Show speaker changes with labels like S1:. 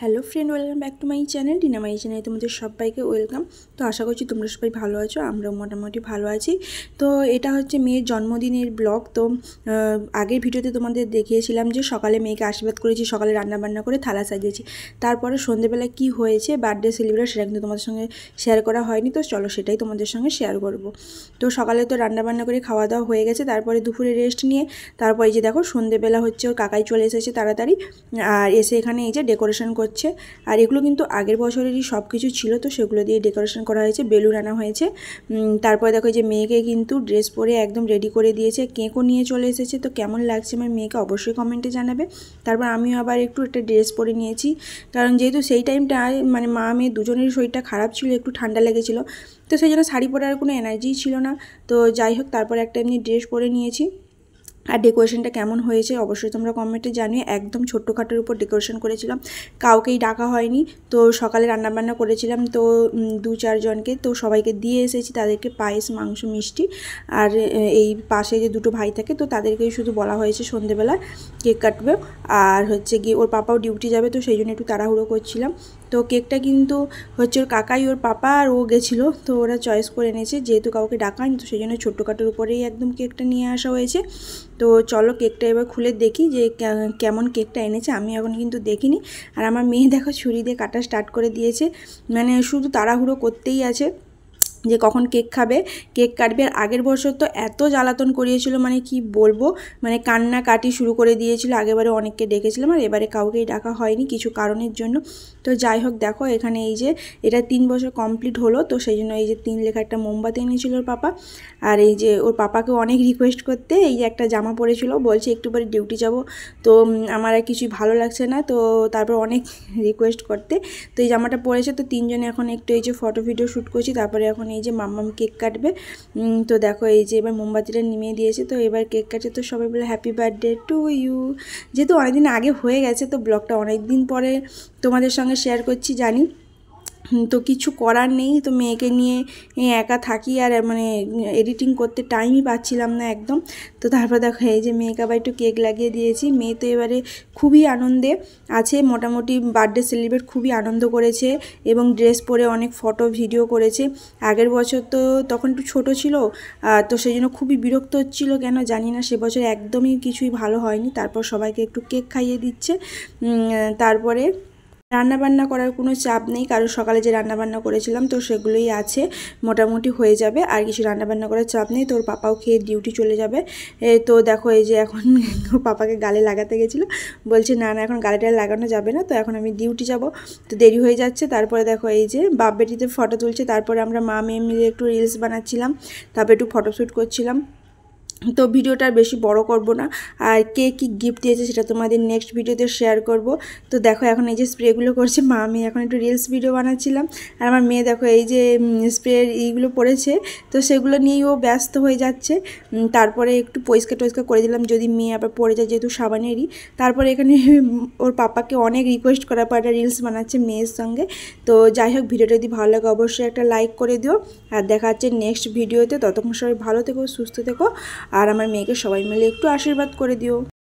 S1: Hello friend, welcome back to my channel Tina my চ্যানেলে তোমাদের সবাইকে ওয়েলকাম। তো আশা করছি তোমরা সবাই ভালো আছো, আমরাও মোটামুটি ভালো আছি। তো এটা হচ্ছে মেয়ের জন্মদিনের ব্লগ। তো আগের ভিডিওতে তোমাদের দেখিয়েছিলাম যে সকালে মেয়েকে আশীর্বাদ করেছি, সকালে রান্নাবান্না করে থালা সাজিয়েছি। তারপরে সন্ধ্যেবেলা কি হয়েছে বার্থডে সেলিব্রেট সেটা কিন্তু তোমাদের সঙ্গে শেয়ার করা হয়নি, তো চলো সেটাই তোমাদের সঙ্গে শেয়ার করব। তো সকালে তো রান্নাবান্না করে খাওয়া দাওয়া হয়ে গেছে, তারপরে দুপুরে রেস্ট নিয়ে তারপরে এই যে দেখো সন্ধ্যেবেলা হচ্ছে ওর কাকাই চলে এসেছে তাড়াতাড়ি, আর এসে এখানে এই যে ডেকোরেশন করছে। আর এগুলো কিন্তু আগের বছরেরই সব কিছু ছিল, তো সেগুলো দিয়ে ডেকোরেশন করা হয়েছে, বেলুন আনা হয়েছে। তারপরে দেখো যে মেয়েকে কিন্তু ড্রেস পরে একদম রেডি করে দিয়েছে, কেকও নিয়ে চলে এসেছে। তো কেমন লাগছে আমার মেয়েকে অবশ্যই কমেন্টে জানাবে। তারপর আমিও আবার একটু একটা ড্রেস পরে নিয়েছি, কারণ যেহেতু সেই টাইমটা মানে মা মেয়ে দুজনেরই শরীরটা খারাপ ছিল, একটু ঠান্ডা লেগেছিলো, তো সেই জন্য শাড়ি পরার কোনো এনার্জিই ছিল না। তো যাই হোক, তারপরে একটা এমনি ড্রেস পরে নিয়েছি। আর ডেকোরেশনটা কেমন হয়েছে অবশ্যই তোমরা কমেন্টে জানিও। একদম ছোট্টখাটোর উপর ডেকোরেশন করেছিলাম, কাউকেই ডাকা হয়নি। তো সকালে রান্নাবান্না করেছিলাম তো 2-4 জনকে, তো সবাইকে দিয়ে এসেছি, তাদেরকে পায়েস, মাংস, মিষ্টি। আর এই পাশে যে দুটো ভাই থাকে, তো তাদেরকেই শুধু বলা হয়েছে সন্ধেবেলা কেক কাটবে। আর হচ্ছে গিয়ে ওর পাপাও ডিউটি যাবে, তো সেই জন্য একটু তাড়াহুড়ো করছিলাম। তো কেকটা কিন্তু হচ্ছে ওর কাকাই, ওর পাপা আর ও গেছিলো, তো ওরা চয়েস করে এনেছে, যেহেতু কাউকে ডাকায়নি, তো সেই জন্য ছোট্টখাটোর উপরেই একদম কেকটা নিয়ে আসা হয়েছে। তো চলো কেকটা এবার খুলে দেখি যে কেমন কেকটা এনেছে। আমি এখন কিন্তু দেখিনি। আর আমার মেয়ে দেখো ছুরি দিয়ে কাটা স্টার্ট করে দিয়েছে, মানে শুধু তাড়াহুড়ো করতেই আছে যে কখন কেক খাবে, কেক কাটবে। আর আগের বছর তো এত জ্বালাতন করিয়েছিল, মানে কি বলবো, মানে কান্নাকাটি শুরু করে দিয়েছিল। আগেবারে অনেককে ডেকেছিলাম, আর এবারে কাউকেই ডাকা হয়নি কিছু কারণের জন্য। তো যাই হোক, দেখো এখানে এই যে এটা 3 বছর কমপ্লিট হলো, তো সেই জন্য এই যে 3 লেখা একটা মোমবাতি এনেছিল ওর পাপা। আর এই যে ওর পাপাকে অনেক রিকোয়েস্ট করতে এই যে একটা জামা পরেছিল, বলছে একটু পরে ডিউটি যাব, তো আমার আর কিছুই ভালো লাগছে না। তো তারপর অনেক রিকোয়েস্ট করতে তো এই জামাটা পরেছে। তো 3 জনে এখন একটু এই যে ফটো ভিডিও শ্যুট করছি, তারপরে এখন এই যে মাম্মাম কেক কাটবে। তো দেখো এই যে এবার মোমবাতিটা নিমিয়ে দিয়েছে, তো এবার কেক কাটছে। তো সবাই বলে হ্যাপি বার্থডে টু ইউ। যেহেতু অনেকদিন আগে হয়ে গেছে, তো ব্লগটা অনেক দিন পরে তোমাদের সঙ্গে শেয়ার করছি জানি, তো কিছু করার নেই। তো মেয়েকে নিয়ে একা থাকি, আর মানে এডিটিং করতে টাইমই পাচ্ছিলাম না একদম। তো তারপর দেখো এই যে মেয়েকে আবার একটু কেক লাগিয়ে দিয়েছি। মেয়ে তো এবারে খুবই আনন্দে আছে, মোটামুটি বার্থডে সেলিব্রেট খুবই আনন্দ করেছে, এবং ড্রেস পরে অনেক ফটো ভিডিও করেছে। আগের বছর তো তখন একটু ছোটো ছিল, তো সেই জন্য খুবই বিরক্ত হচ্ছিলো, কেন জানি না, সে বছর একদমই কিছুই ভালো হয়নি। তারপর সবাইকে একটু কেক খাইয়ে দিচ্ছে। তারপরে রান্নাবান্না করার কোনো চাপ নেই, কারণ সকালে যে রান্নাবান্না করেছিলাম তো সেগুলোই আছে, মোটামুটি হয়ে যাবে, আর কিছু রান্নাবান্না করার চাপ নেই। তোর পাপাও খেয়ে ডিউটি চলে যাবে। তো দেখো এই যে এখন পাপাকে গালে লাগাতে গেছিলো, বলছে না না এখন গালেটা লাগানো যাবে না, তো এখন আমি ডিউটি যাব, তো দেরি হয়ে যাচ্ছে। তারপরে দেখো এই যে বাপ বেটিতে ফটো তুলছে, তারপরে আমরা মা মেয়ে মিলে একটু রিলস বানাচ্ছিলাম, তারপরে একটু ফটোশ্যুট করছিলাম। তো ভিডিওটা বেশি বড় করব না, আর কে কী গিফট দিয়েছে সেটা তোমাদের নেক্সট ভিডিওতে শেয়ার করব। তো দেখো এখন এই যে স্প্রেগুলো করছে মা মেয়ে, এখন একটু রিলস ভিডিও বানাচ্ছিলাম। আর আমার মেয়ে দেখো এই যে স্প্রে এইগুলো পড়েছে, তো সেগুলো নিয়েই ও ব্যস্ত হয়ে যাচ্ছে। তারপরে একটু পরিষ্কার টরিষ্কার করে দিলাম, যদি মেয়ে আবার পড়ে যায়, যেহেতু সাবানেরই। তারপরে এখানে ওর পাপাকে অনেক রিকোয়েস্ট করার পর একটা রিলস বানাচ্ছে মেয়ের সঙ্গে। তো যাই হোক, ভিডিওটা যদি ভালো লাগে অবশ্যই একটা লাইক করে দিও, আর দেখা হচ্ছে নেক্সট ভিডিওতে। ততক্ষণ সবাই ভালো থেকো, সুস্থ থেকো, আর আমার মেয়েকে সবাই মিলে একটু আশীর্বাদ করে দিও।